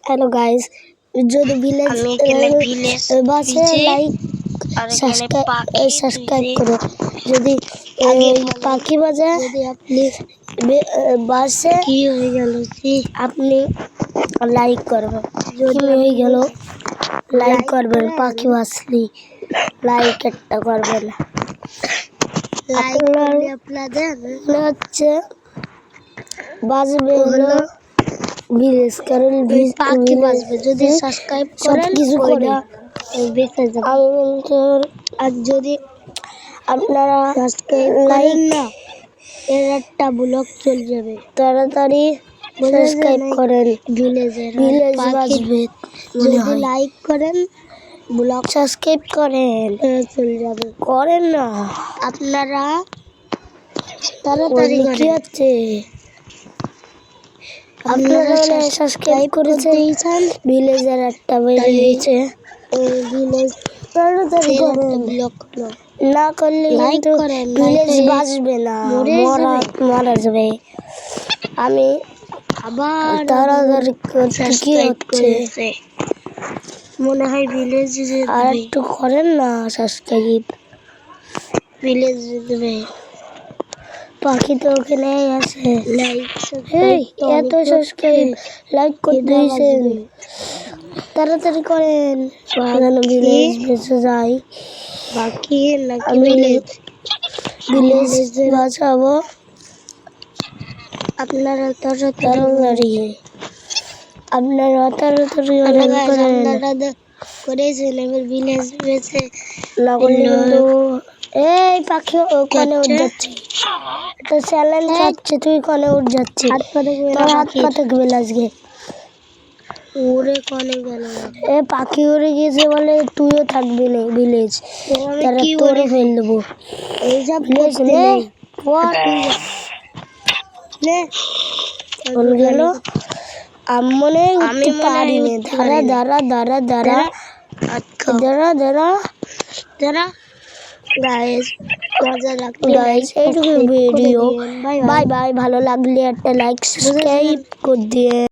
hello guys जो village বাসে like subscribe করো যদি পাখি বাজে যদি আপনি বাসে কি হয়ে গেল আপনি লাইক করবেন যদি হয়ে গেল লাইক করবেন পাখি বাসলি লাইক একটা করবেন আপনাদের হচ্ছে বাজবে হলো ভিলেজ কারণ পাখি বাজবে যদি সাবস্ক্রাইব করেন কিছু করে বেঁচে যাবে আর যদি আপনারা সাবস্ক্রাইব করেন না এর একটা ব্লগ চলে যাবে তাড়াতাড়ি সাবস্ক্রাইব করেন ভিলেজ বাজবে যদি লাইক করেন ব্লগ সাবস্ক্রাইব করেন চলে যাবে করেন না আপনারা তাড়াতাড়ি কি হচ্ছে আপনারা সাবস্ক্রাইব করেছেন ভিলেজের একটা বেরিয়েছে ভিলেজ তাড়াতাড়ি করেন ব্লক না করলে কিন্তু ভিলেজ বাঁচবে না মারা যাবে আমি আবার তাড়াতাড়ি করতে কি হচ্ছে মনে হয় ভিলেজ আর একটু করেন না সাবস্ক্রাইব ভিলেজ দেবে পাখি তো ওখানে আছে লাইক এত সাবস্ক্রাইব লাইক করে দিয়েছেন তাড়াতাড়ি করেন যেন ভিলেজ বেঁচে যায় বাকি নাকি ভিলেজ বাঁচাবো আপনারা তাড়াতাড়ি করেছেন এবার ভিলেজ বেঁচে না করলে কিন্তু এই পাখি ওখানে উঠ যাচ্ছে একটা চ্যালেঞ্জ আছে তুই ওখানে উঠ যাচ্ছে তোর হাত পা থাকবে আজকে উড়ে কোনে গেল এ পাখি উড়ে গিয়েছে বলে তুইও থাকবি না ভিলেজ তারা তোরে ফেল দেবো এই যা ভিলেজ নে গেল আমি উঠতে পারি না দাঁড়া গাইস মজা লাগলো গাইস এইটুকু ভিডিও বাই বাই ভালো লাগলে একটা লাইক সাবস্ক্রাইব করে দিয়ে